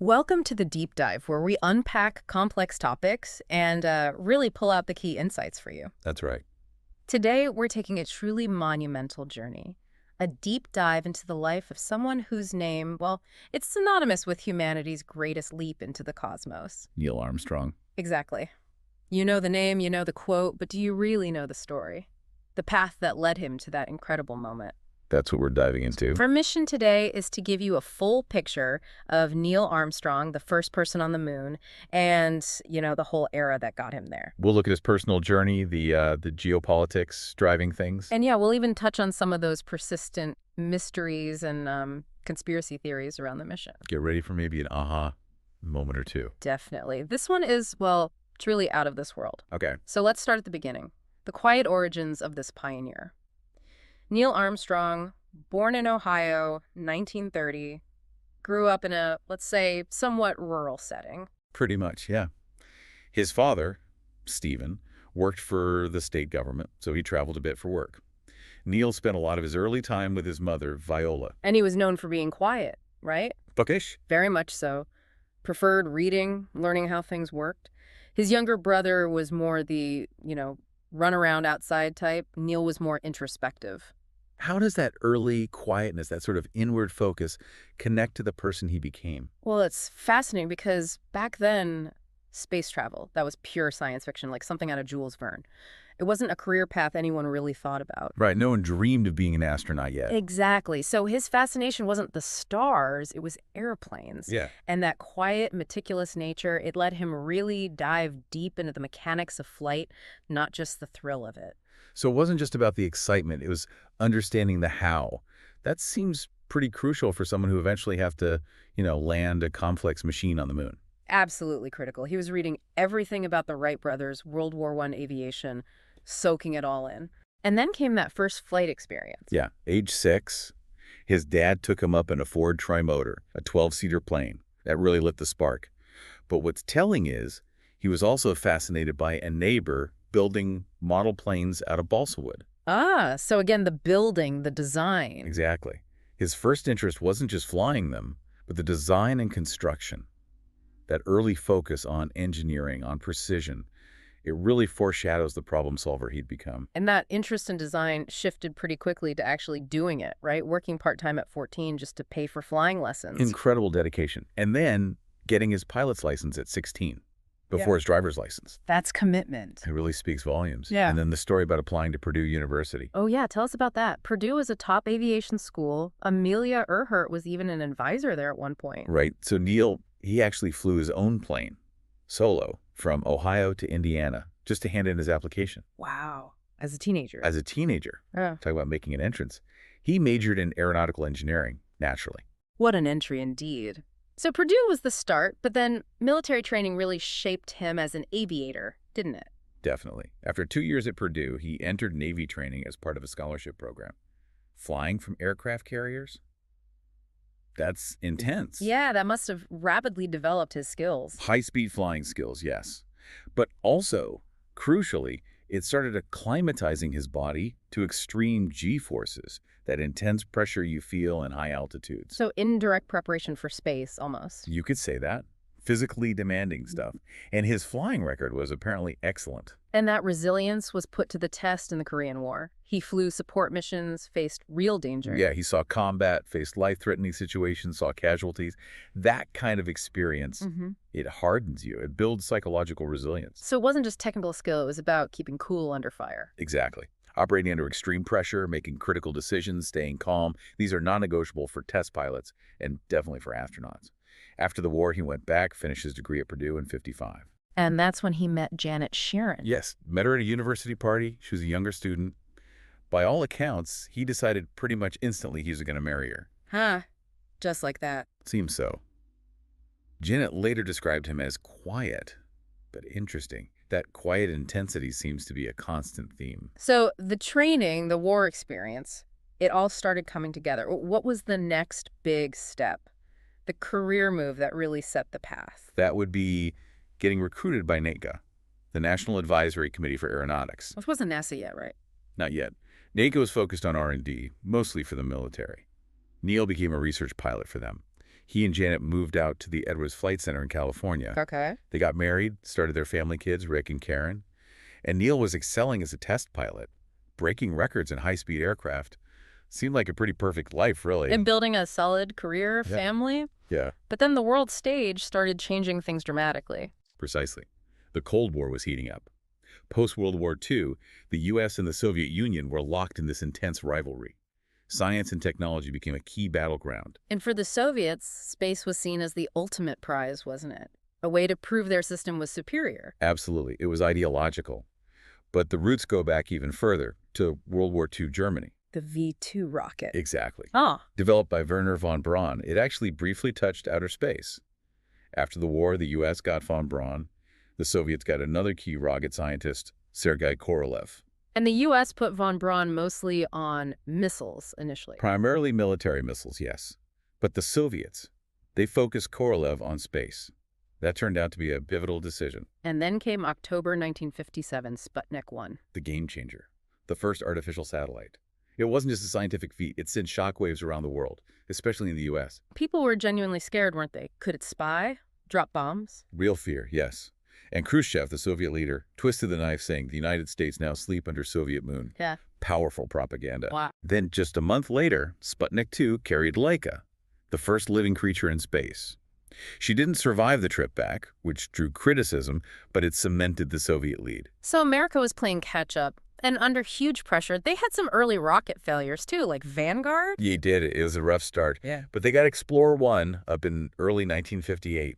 Welcome to the deep dive, where we unpack complex topics and really pull out the key insights for you. That's right. Today, we're taking a truly monumental journey, a deep dive into the life of someone whose name, well, it's synonymous with humanity's greatest leap into the cosmos. Neil Armstrong. Exactly. You know the name, you know the quote, but do you really know the story? The path that led him to that incredible moment. That's what we're diving into. Our mission today is to give you a full picture of Neil Armstrong, the first person on the moon, and, the whole era that got him there. We'll look at his personal journey, the geopolitics driving things. And yeah, we'll even touch on some of those persistent mysteries and conspiracy theories around the mission. Get ready for maybe an aha moment or two. Definitely. This one is, well, truly out of this world. Okay. So let's start at the beginning. The quiet origins of this pioneer. Neil Armstrong, born in Ohio, 1930, grew up in a, let's say, somewhat rural setting. Pretty much, yeah. His father, Stephen, worked for the state government, so he traveled a bit for work. Neil spent a lot of his early time with his mother, Viola. And he was known for being quiet, right? Bookish? Very much so. Preferred reading, learning how things worked. His younger brother was more the, run around outside type. Neil was more introspective. How does that early quietness, that sort of inward focus, connect to the person he became? Well, it's fascinating because back then, space travel, that was pure science fiction, like something out of Jules Verne. It wasn't a career path anyone really thought about. Right, no one dreamed of being an astronaut yet. Exactly. So his fascination wasn't the stars, it was airplanes. Yeah. And that quiet, meticulous nature, it let him really dive deep into the mechanics of flight, not just the thrill of it. So it wasn't just about the excitement, it was understanding the how. That seems pretty crucial for someone who eventually have to, land a complex machine on the moon. Absolutely critical. He was reading everything about the Wright brothers, World War I aviation, soaking it all in. And then came that first flight experience. Yeah, age 6, his dad took him up in a Ford Trimotor, a 12-seater plane. That really lit the spark. But what's telling is he was also fascinated by a neighbor building model planes out of balsa wood. Ah, so again, the building, the design. Exactly. His first interest wasn't just flying them, but the design and construction. That early focus on engineering, on precision, it really foreshadows the problem solver he'd become. And that interest in design shifted pretty quickly to actually doing it, right? Working part-time at 14 just to pay for flying lessons. Incredible dedication. And then getting his pilot's license at 16. Before his driver's license. That's commitment. It really speaks volumes. Yeah. And then the story about applying to Purdue University. Oh, yeah. Tell us about that. Purdue is a top aviation school. Amelia Earhart was even an advisor there at one point. Right. So Neil, he actually flew his own plane, solo, from Ohio to Indiana, just to hand in his application. Wow. As a teenager. As a teenager, Yeah. talk about making an entrance. He majored in aeronautical engineering, naturally. What an entry indeed. So Purdue was the start, but then military training really shaped him as an aviator, didn't it? Definitely. After 2 years at Purdue, he entered Navy training as part of a scholarship program. Flying from aircraft carriers? That's intense. Yeah, that must have rapidly developed his skills. High-speed flying skills, yes. But also, crucially, it started acclimatizing his body to extreme G-forces, that intense pressure you feel in high altitudes. So indirect preparation for space, almost. You could say that. Physically demanding stuff. And his flying record was apparently excellent. And that resilience was put to the test in the Korean War. He flew support missions, faced real danger. Yeah, he saw combat, faced life-threatening situations, saw casualties. That kind of experience, it hardens you. It builds psychological resilience. So it wasn't just technical skill, it was about keeping cool under fire. Exactly. Operating under extreme pressure, making critical decisions, staying calm. These are non-negotiable for test pilots and definitely for astronauts. After the war, he went back, finished his degree at Purdue in '55. And that's when he met Janet Sharon. Yes, met her at a university party. She was a younger student. By all accounts, he decided pretty much instantly he was going to marry her. Huh. Just like that. Seems so. Janet later described him as quiet, but interesting. That quiet intensity seems to be a constant theme. So the training, the war experience, it all started coming together. What was the next big step? The career move that really set the path? That would be getting recruited by NACA, the National Advisory Committee for Aeronautics. This wasn't NASA yet, right? Not yet. NACA was focused on R&D, mostly for the military. Neil became a research pilot for them. He and Janet moved out to the Edwards Flight Center in California. Okay. They got married, started their family kids, Rick and Karen. And Neil was excelling as a test pilot, breaking records in high-speed aircraft. Seemed like a pretty perfect life, really. And building a solid career, Yeah. family. Yeah, But then the world stage started changing things dramatically. precisely. The Cold War was heating up. Post-World War II, the U.S. and the Soviet Union were locked in this intense rivalry. Science and technology became a key battleground. And for the Soviets, space was seen as the ultimate prize, wasn't it? A way to prove their system was superior. Absolutely, it was ideological. But the roots go back even further, to World War II Germany. The V-2 rocket. Exactly. Oh, Developed by Werner von Braun, it actually briefly touched outer space. After the war, the U.S. got von Braun. The Soviets got another key rocket scientist, Sergei Korolev. and the U.S. put von Braun mostly on missiles initially. Primarily military missiles, yes. But the Soviets, they focused Korolev on space. That turned out to be a pivotal decision. And then came October 1957, Sputnik 1. The game changer. The first artificial satellite. It wasn't just a scientific feat, it sent shockwaves around the world, especially in the U.S. People were genuinely scared, weren't they? Could it spy? Drop bombs? Real fear, yes. And Khrushchev, the Soviet leader, twisted the knife saying the United States now sleep under Soviet moon. Yeah. Powerful propaganda. Wow. Then just a month later, Sputnik 2 carried Laika, the first living creature in space. She didn't survive the trip back, which drew criticism, but it cemented the Soviet lead. So America was playing catch-up, and under huge pressure, they had some early rocket failures too, like Vanguard. They did. It was a rough start. Yeah. But they got Explorer 1 up in early 1958.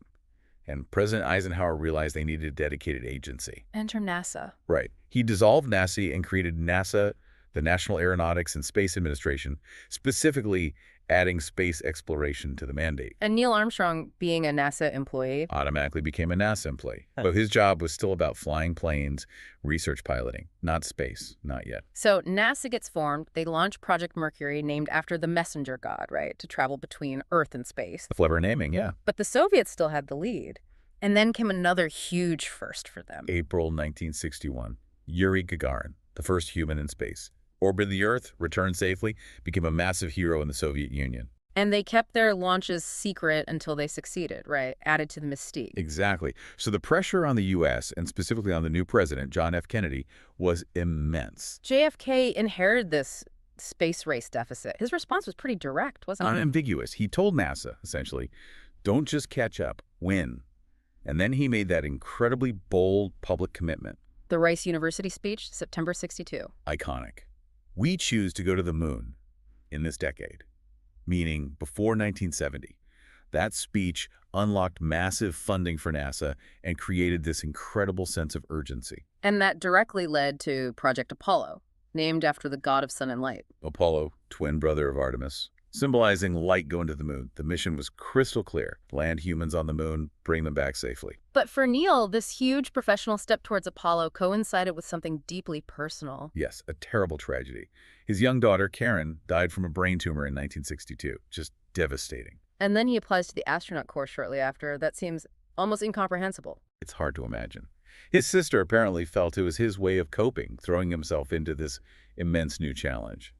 And President Eisenhower realized they needed a dedicated agency. Enter NASA. Right. He dissolved NASA and created NASA, the National Aeronautics and Space Administration, specifically adding space exploration to the mandate. And Neil Armstrong, being a NASA employee. Automatically became a NASA employee. But his job was still about flying planes, research piloting, not space, not yet. So NASA gets formed. They launch Project Mercury, named after the messenger god, right, to travel between Earth and space. Clever naming, yeah. But the Soviets still had the lead. And then came another huge first for them. April 1961. Yuri Gagarin, the first human in space. Orbited the Earth, returned safely, became a massive hero in the Soviet Union. And they kept their launches secret until they succeeded, right? Added to the mystique. Exactly. So the pressure on the U.S., and specifically on the new president, John F. Kennedy, was immense. JFK inherited this space race deficit. His response was pretty direct, wasn't it? Unambiguous. He told NASA, essentially, don't just catch up, win. And then he made that incredibly bold public commitment. The Rice University speech, September 62. Iconic. We choose to go to the moon in this decade, meaning before 1970. That speech unlocked massive funding for NASA and created this incredible sense of urgency. And that directly led to Project Apollo, named after the god of sun and light. Apollo, twin brother of Artemis, symbolizing light going to the moon. The mission was crystal clear. Land humans on the moon, bring them back safely. But for Neil, this huge professional step towards Apollo coincided with something deeply personal. Yes, a terrible tragedy. His young daughter, Karen, died from a brain tumor in 1962. Just devastating. And then he applies to the astronaut corps shortly after. That seems almost incomprehensible. It's hard to imagine. His sister apparently felt it was his way of coping, throwing himself into this immense new challenge.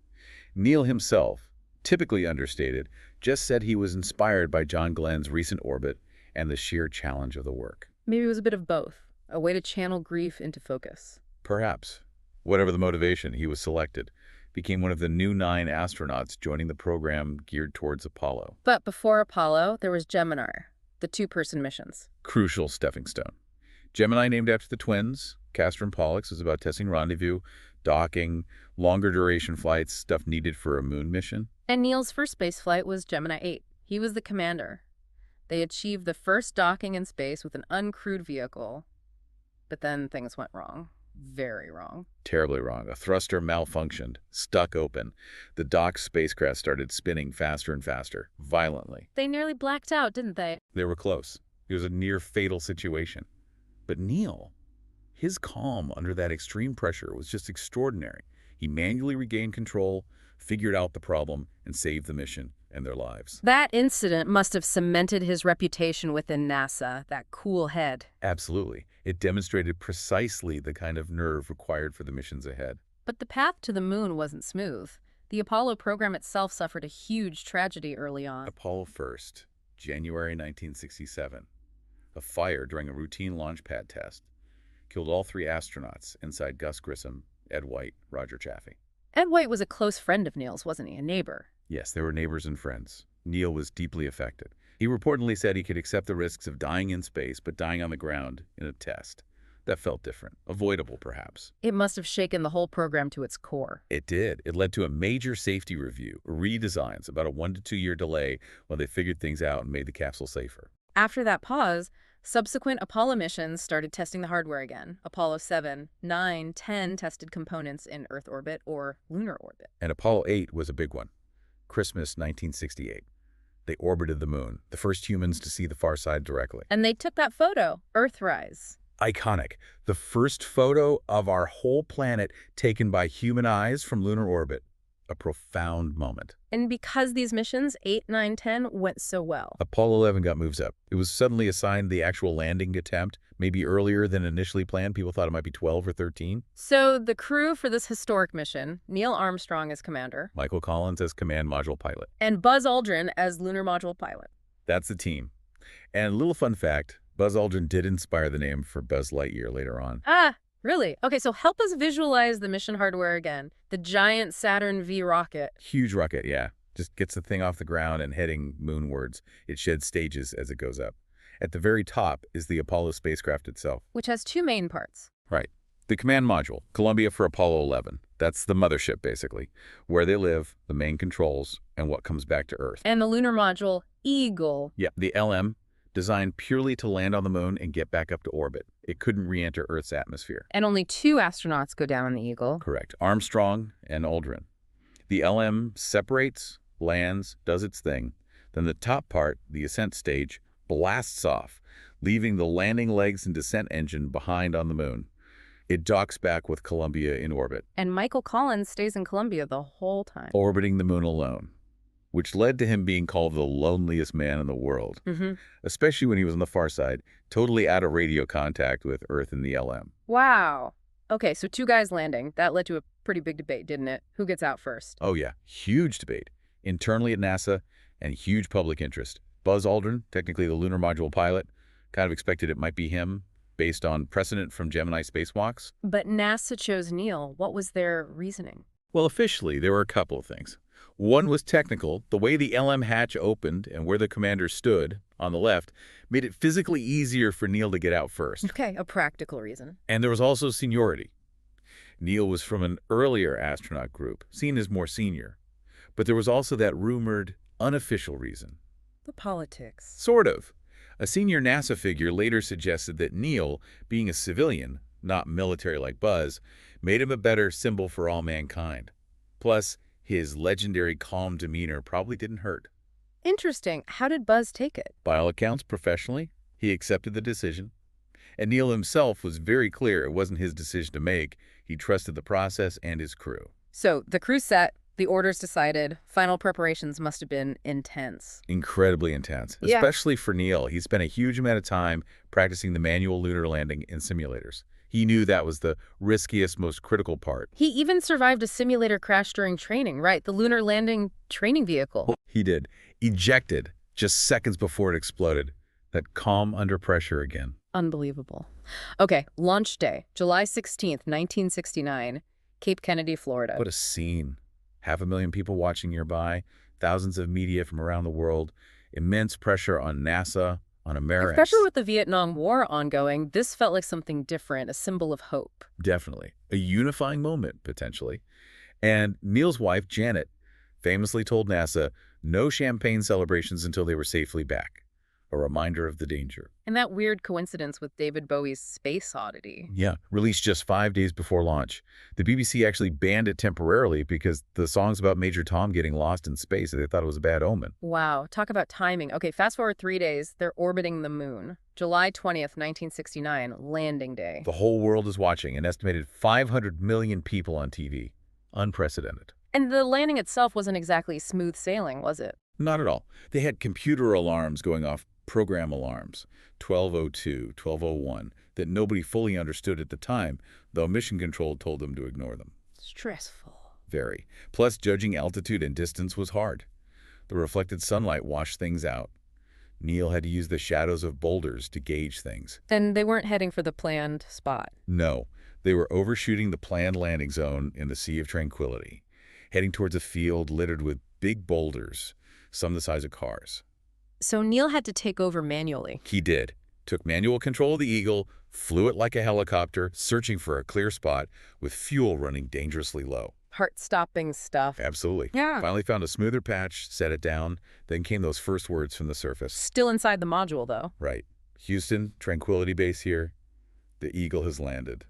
Neil himself, typically understated, just said he was inspired by John Glenn's recent orbit and the sheer challenge of the work. Maybe it was a bit of both, a way to channel grief into focus. Perhaps. Whatever the motivation, he was selected, became one of the new 9 astronauts joining the program geared towards Apollo. But before Apollo, there was Gemini, the two-person missions. Crucial stepping stone. Gemini, named after the twins, Castor and Pollux, is about testing rendezvous, docking, longer duration flights, stuff needed for a moon mission. And Neil's first space flight was Gemini 8. He was the commander. They achieved the first docking in space with an uncrewed vehicle. But then things went wrong. Very wrong. Terribly wrong. A thruster malfunctioned, stuck open. The docked spacecraft started spinning faster and faster, violently. They nearly blacked out, didn't they? They were close. It was a near-fatal situation. But Neil, his calm under that extreme pressure was just extraordinary. He manually regained control, figured out the problem, and saved the mission and their lives. That incident must have cemented his reputation within NASA, that cool head. Absolutely. It demonstrated precisely the kind of nerve required for the missions ahead. But the path to the moon wasn't smooth. The Apollo program itself suffered a huge tragedy early on. Apollo first. January 1967. A fire during a routine launch pad test killed all three astronauts inside Gus Grissom, Ed White, Roger Chaffee. Ed White was a close friend of Neil's, wasn't he? A neighbor. Yes, they were neighbors and friends. Neil was deeply affected. He reportedly said he could accept the risks of dying in space, but dying on the ground in a test. That felt different. Avoidable, perhaps. It must have shaken the whole program to its core. It did. It led to a major safety review, redesigns, about a 1 to 2 year delay while they figured things out and made the capsule safer. After that pause, subsequent Apollo missions started testing the hardware again. Apollo 7, 9, 10 tested components in Earth orbit or lunar orbit. And Apollo 8 was a big one. Christmas 1968. They orbited the moon, the first humans to see the far side directly. And they took that photo, Earthrise. Iconic. The first photo of our whole planet taken by human eyes from lunar orbit. A profound moment. And because these missions, 8, 9, 10, went so well. Apollo 11 got moves up. It was suddenly assigned the actual landing attempt, maybe earlier than initially planned. People thought it might be 12 or 13. So the crew for this historic mission, Neil Armstrong as commander, Michael Collins as command module pilot. and Buzz Aldrin as lunar module pilot. That's the team. And a little fun fact, Buzz Aldrin did inspire the name for Buzz Lightyear later on. Ah, really? Okay, so help us visualize the mission hardware again. The giant Saturn V rocket. Huge rocket, yeah. Just gets the thing off the ground and heading moonwards. It sheds stages as it goes up. At the very top is the Apollo spacecraft itself. Which has two main parts. Right. The command module, Columbia for Apollo 11. That's the mothership, basically. Where they live, the main controls, and what comes back to Earth. And the lunar module, Eagle. Yeah, the LM, designed purely to land on the moon and get back up to orbit. It couldn't re-enter Earth's atmosphere. And only 2 astronauts go down on the Eagle. Correct. Armstrong and Aldrin. The LM separates, lands, does its thing. Then the top part, the ascent stage, blasts off, leaving the landing legs and descent engine behind on the moon. It docks back with Columbia in orbit. And Michael Collins stays in Columbia the whole time. Orbiting the moon alone, which led to him being called the loneliest man in the world, especially when he was on the far side, totally out of radio contact with Earth and the LM. Wow. Okay, so 2 guys landing. That led to a pretty big debate, didn't it? Who gets out first? Oh yeah, huge debate. Internally at NASA and huge public interest. Buzz Aldrin, technically the lunar module pilot, kind of expected it might be him based on precedent from Gemini spacewalks. But NASA chose Neil. What was their reasoning? Well, officially, there were a couple of things. One was technical. The way the LM hatch opened and where the commander stood, on the left, made it physically easier for Neil to get out first. Okay, a practical reason. And there was also seniority. Neil was from an earlier astronaut group, seen as more senior. But there was also that rumored, unofficial reason. The politics. Sort of. A senior NASA figure later suggested that Neil, being a civilian, not military like Buzz, made him a better symbol for all mankind. Plus, his legendary calm demeanor probably didn't hurt. Interesting. How did Buzz take it? By all accounts, professionally, he accepted the decision. And Neil himself was very clear it wasn't his decision to make. He trusted the process and his crew. So the crew set, the orders decided, final preparations must have been intense. Incredibly intense, Yeah. especially for Neil. He spent a huge amount of time practicing the manual lunar landing in simulators. He knew that was the riskiest, most critical part. He even survived a simulator crash during training, right? The lunar landing training vehicle. He did. Ejected just seconds before it exploded. That calm under pressure again. Unbelievable. Okay, launch day, July 16th, 1969, Cape Kennedy, Florida. What a scene. 500,000 people watching nearby, thousands of media from around the world, immense pressure on NASA, on America. Especially with the Vietnam War ongoing, this felt like something different, a symbol of hope. Definitely. A unifying moment, potentially. And Neil's wife, Janet, famously told NASA no champagne celebrations until they were safely back. A reminder of the danger. And that weird coincidence with David Bowie's Space Oddity. Yeah, released just 5 days before launch. The BBC actually banned it temporarily because the song's about Major Tom getting lost in space, and they thought it was a bad omen. Wow, talk about timing. Okay, fast forward 3 days, they're orbiting the moon. July 20th, 1969, landing day. The whole world is watching, an estimated 500 million people on TV. Unprecedented. And the landing itself wasn't exactly smooth sailing, was it? Not at all. They had computer alarms going off, program alarms, 1202, 1201, that nobody fully understood at the time, though mission control told them to ignore them. Stressful. Very. Plus, judging altitude and distance was hard. The reflected sunlight washed things out. Neil had to use the shadows of boulders to gauge things. And they weren't heading for the planned spot. No, they were overshooting the planned landing zone in the Sea of Tranquility, heading towards a field littered with big boulders, some the size of cars. So Neil had to take over manually. He did. Took manual control of the Eagle, flew it like a helicopter, searching for a clear spot with fuel running dangerously low. Heart-stopping stuff. Absolutely. Yeah. Finally found a smoother patch, set it down, then came those first words from the surface. Still inside the module, though. Right. Houston, Tranquility Base here. The Eagle has landed.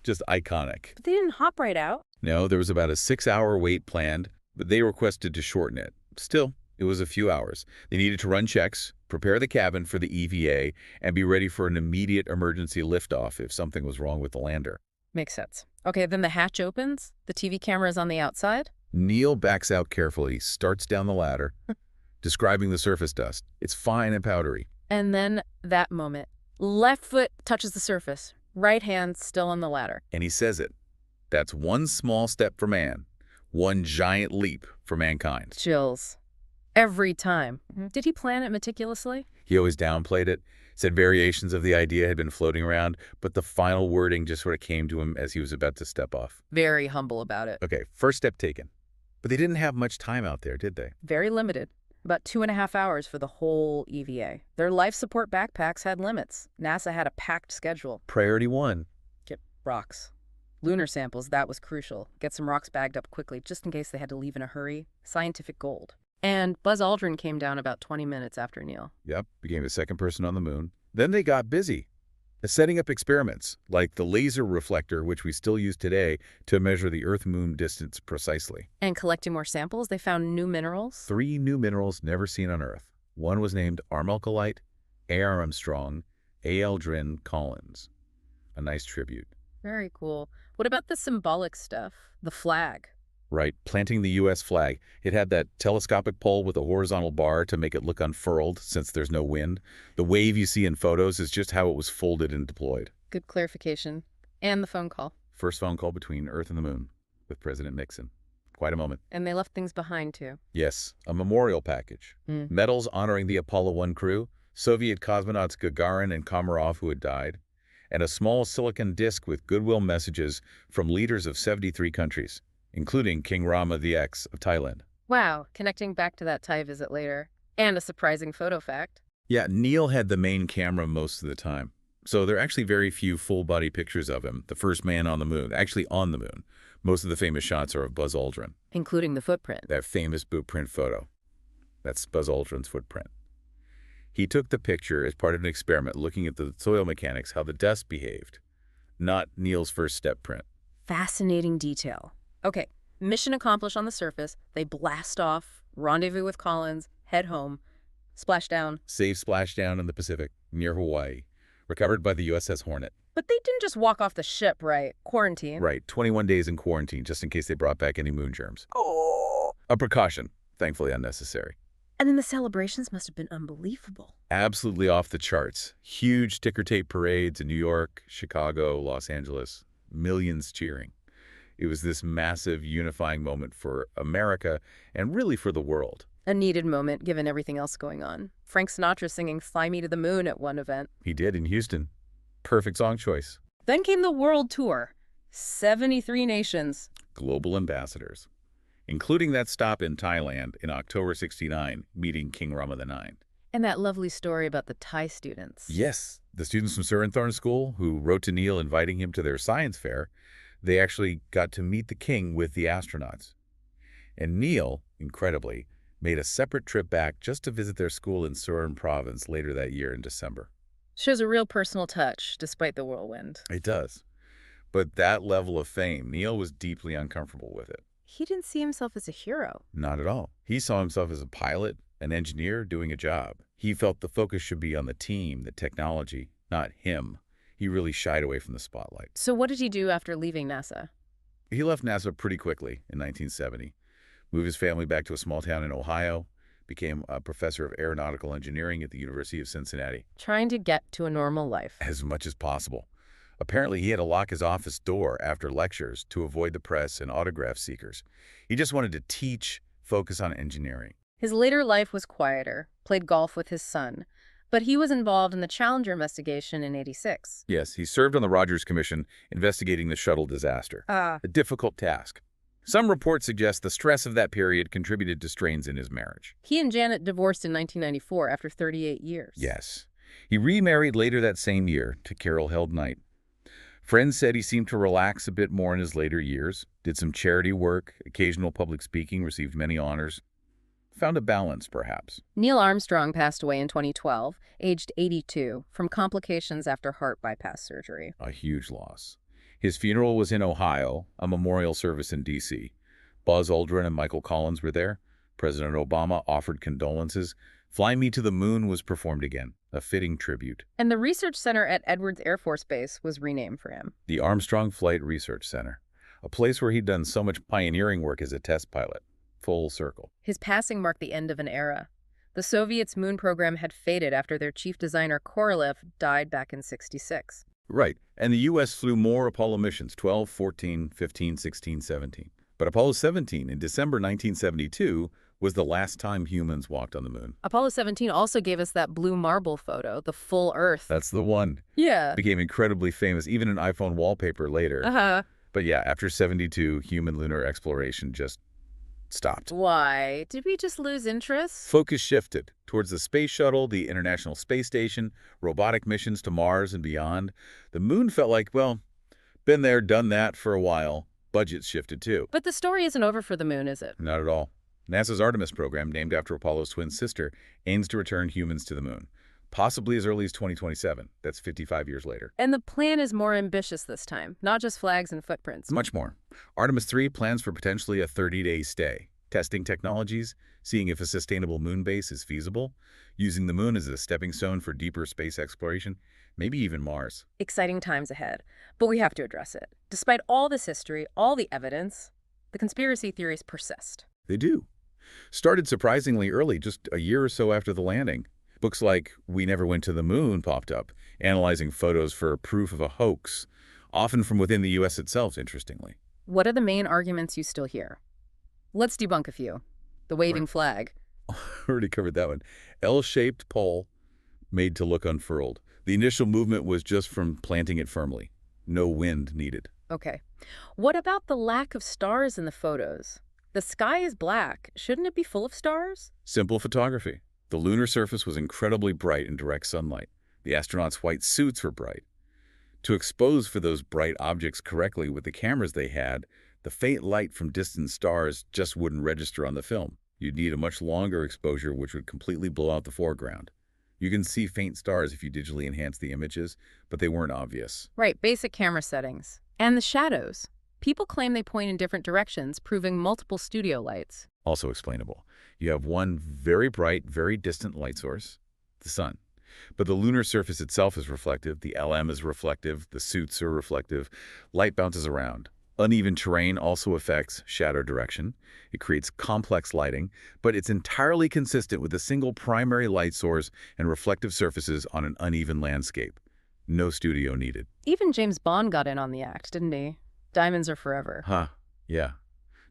Just iconic. But they didn't hop right out. No, there was about a 6-hour wait planned, but they requested to shorten it. Still, it was a few hours. They needed to run checks, prepare the cabin for the EVA, and be ready for an immediate emergency liftoff if something was wrong with the lander. Makes sense. Okay, then the hatch opens. The TV camera is on the outside. Neil backs out carefully, starts down the ladder, describing the surface dust. It's fine and powdery. And then that moment. Left foot touches the surface. Right hand still on the ladder. And he says it. That's one small step for man, one giant leap for mankind. Chills. Every time. Did he plan it meticulously? He always downplayed it, said variations of the idea had been floating around, but the final wording just sort of came to him as he was about to step off. Very humble about it. Okay, first step taken. But they didn't have much time out there, did they? Very limited. About 2.5 hours for the whole EVA. Their life support backpacks had limits. NASA had a packed schedule. Priority one. Get rocks. Lunar samples, that was crucial. Get some rocks bagged up quickly, just in case they had to leave in a hurry. Scientific gold. And Buzz Aldrin came down about 20 minutes after Neil. Yep, became the second person on the moon. Then they got busy, setting up experiments, like the laser reflector, which we still use today to measure the Earth-Moon distance precisely. And collecting more samples, they found new minerals. 3 new minerals never seen on Earth. One was named Armalcolite, A. Armstrong, A. Aldrin Collins. A nice tribute. Very cool. What about the symbolic stuff? The flag. Right, planting the U.S. flag. It had that telescopic pole with a horizontal bar to make it look unfurled since there's no wind. The wave you see in photos is just how it was folded and deployed. Good clarification. And the phone call. First phone call between Earth and the Moon with President Nixon. Quite a moment. And they left things behind, too. Yes, a memorial package. Medals honoring the Apollo 1 crew, Soviet cosmonauts Gagarin and Komarov who had died, and a small silicon disc with goodwill messages from leaders of 73 countries, including King Rama X of Thailand. Wow, connecting back to that Thai visit later. And a surprising photo fact. Yeah, Neil had the main camera most of the time. So there are actually very few full-body pictures of him, the first man on the moon, actually on the moon. Most of the famous shots are of Buzz Aldrin. Including the footprint. That famous boot print photo. That's Buzz Aldrin's footprint. He took the picture as part of an experiment looking at the soil mechanics, how the dust behaved, not Neil's first step print. Fascinating detail. Okay, mission accomplished on the surface. They blast off, rendezvous with Collins, head home, splash down. Safe splashdown in the Pacific, near Hawaii, recovered by the USS Hornet. But they didn't just walk off the ship, right? Quarantine. Right, 21 days in quarantine, just in case they brought back any moon germs. Oh! A precaution, thankfully unnecessary. And then the celebrations must have been unbelievable. Absolutely off the charts. Huge ticker tape parades in New York, Chicago, Los Angeles. Millions cheering. It was this massive unifying moment for America and really for the world. A needed moment, given everything else going on. Frank Sinatra singing Fly Me to the Moon at one event. He did in Houston. Perfect song choice. Then came the world tour. 73 nations. Global ambassadors, including that stop in Thailand in October '69, meeting King Rama IX. And that lovely story about the Thai students. Yes, the students from Surinthorn School who wrote to Neil inviting him to their science fair, they actually got to meet the king with the astronauts. And Neil, incredibly, made a separate trip back just to visit their school in Surin province later that year in December. Shows a real personal touch, despite the whirlwind. It does. But that level of fame, Neil was deeply uncomfortable with it. He didn't see himself as a hero. Not at all. He saw himself as a pilot, an engineer doing a job. He felt the focus should be on the team, the technology, not him. He really shied away from the spotlight. So what did he do after leaving NASA? He left NASA pretty quickly in 1970, moved his family back to a small town in Ohio, became a professor of aeronautical engineering at the University of Cincinnati. Trying to get to a normal life. As much as possible. Apparently, he had to lock his office door after lectures to avoid the press and autograph seekers. He just wanted to teach, focus on engineering. His later life was quieter, played golf with his son, but he was involved in the Challenger investigation in '86. Yes, he served on the Rogers Commission investigating the shuttle disaster. Ah. A difficult task. Some reports suggest the stress of that period contributed to strains in his marriage. He and Janet divorced in 1994 after 38 years. Yes. He remarried later that same year to Carol Held Knight. Friends said he seemed to relax a bit more in his later years, did some charity work, occasional public speaking, received many honors. Found a balance, perhaps. Neil Armstrong passed away in 2012, aged 82, from complications after heart bypass surgery. A huge loss. His funeral was in Ohio, a memorial service in D.C. Buzz Aldrin and Michael Collins were there. President Obama offered condolences. Fly Me to the Moon was performed again, a fitting tribute. And the research center at Edwards Air Force Base was renamed for him. The Armstrong Flight Research Center, a place where he'd done so much pioneering work as a test pilot. Full circle. His passing marked the end of an era. The Soviets' moon program had faded after their chief designer Korolev died back in '66. Right, and the U.S. flew more Apollo missions, 12, 14, 15, 16, 17. But Apollo 17 in December 1972 was the last time humans walked on the moon. Apollo 17 also gave us that blue marble photo, the full Earth. That's the one. Yeah. Became incredibly famous, even in iPhone wallpaper later. Uh-huh. But yeah, after 72, human lunar exploration just stopped. Why? Did we just lose interest? Focus shifted towards the space shuttle, the International Space Station, robotic missions to Mars and beyond. The moon felt like, well, been there, done that for a while. Budgets shifted too. But the story isn't over for the moon, is it? Not at all. NASA's Artemis program, named after Apollo's twin sister, aims to return humans to the moon, possibly as early as 2027. That's 55 years later. And the plan is more ambitious this time, not just flags and footprints. Much more. Artemis 3 plans for potentially a 30-day stay, testing technologies, seeing if a sustainable moon base is feasible, using the moon as a stepping stone for deeper space exploration, maybe even Mars. Exciting times ahead, but we have to address it. Despite all this history, all the evidence, the conspiracy theories persist. They do. Started surprisingly early, just a year or so after the landing. Books like We Never Went to the Moon popped up, analyzing photos for proof of a hoax, often from within the U.S. itself, interestingly. What are the main arguments you still hear? Let's debunk a few. The waving flag. Already covered that one. L-shaped pole made to look unfurled. The initial movement was just from planting it firmly. No wind needed. Okay. What about the lack of stars in the photos? The sky is black. Shouldn't it be full of stars? Simple photography. The lunar surface was incredibly bright in direct sunlight. The astronauts' white suits were bright. To expose for those bright objects correctly with the cameras they had, the faint light from distant stars just wouldn't register on the film. You'd need a much longer exposure, which would completely blow out the foreground. You can see faint stars if you digitally enhance the images, but they weren't obvious. Right, basic camera settings. And the shadows. People claim they point in different directions, proving multiple studio lights. Also explainable. You have one very bright, very distant light source, the sun. But the lunar surface itself is reflective, the LM is reflective, the suits are reflective, light bounces around. Uneven terrain also affects shadow direction. It creates complex lighting, but it's entirely consistent with a single primary light source and reflective surfaces on an uneven landscape. No studio needed. Even James Bond got in on the act, didn't he? Diamonds are forever. Huh, yeah.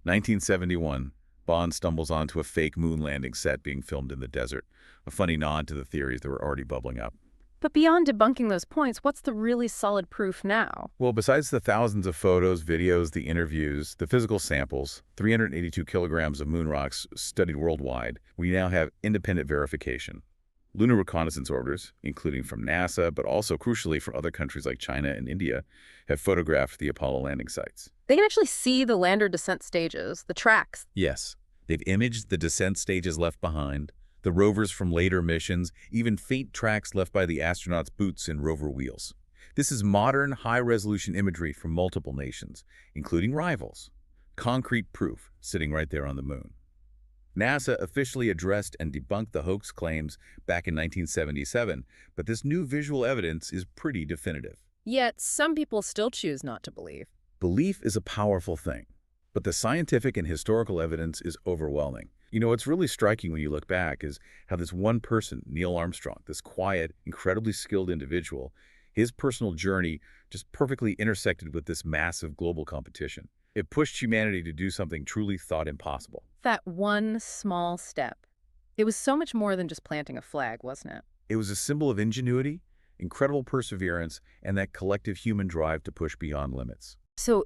1971, Bond stumbles onto a fake moon landing set being filmed in the desert, a funny nod to the theories that were already bubbling up. But beyond debunking those points, what's the really solid proof now? Well, besides the thousands of photos, videos, the interviews, the physical samples, 382 kilograms of moon rocks studied worldwide, we now have independent verification. Lunar reconnaissance orbiters, including from NASA, but also crucially from other countries like China and India, have photographed the Apollo landing sites. They can actually see the lander descent stages, the tracks. Yes, they've imaged the descent stages left behind, the rovers from later missions, even faint tracks left by the astronauts' boots and rover wheels. This is modern, high-resolution imagery from multiple nations, including rivals. Concrete proof sitting right there on the moon. NASA officially addressed and debunked the hoax claims back in 1977, but this new visual evidence is pretty definitive. Yet, some people still choose not to believe. Belief is a powerful thing, but the scientific and historical evidence is overwhelming. You know, what's really striking when you look back is how this one person, Neil Armstrong, this quiet, incredibly skilled individual, his personal journey just perfectly intersected with this massive global competition. It pushed humanity to do something truly thought impossible. That one small step. It was so much more than just planting a flag, wasn't it? It was a symbol of ingenuity, incredible perseverance, and that collective human drive to push beyond limits. So,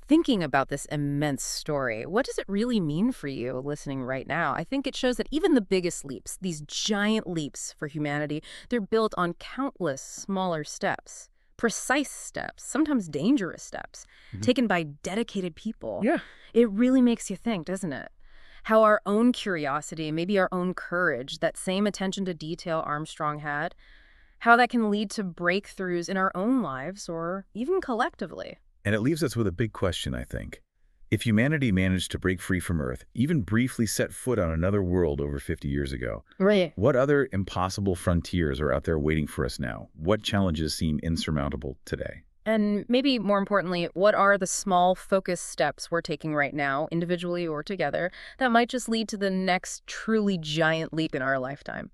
thinking about this immense story, what does it really mean for you listening right now? I think it shows that even the biggest leaps, these giant leaps for humanity, they're built on countless smaller steps, precise steps, sometimes dangerous steps, Mhm. taken by dedicated people. Yeah. It really makes you think, doesn't it? How our own curiosity, maybe our own courage, that same attention to detail Armstrong had, how that can lead to breakthroughs in our own lives or even collectively. And it leaves us with a big question, I think. If humanity managed to break free from Earth, even briefly set foot on another world over 50 years ago, Right. what other impossible frontiers are out there waiting for us now? What challenges seem insurmountable today? And maybe more importantly, what are the small focused steps we're taking right now, individually or together, that might just lead to the next truly giant leap in our lifetime?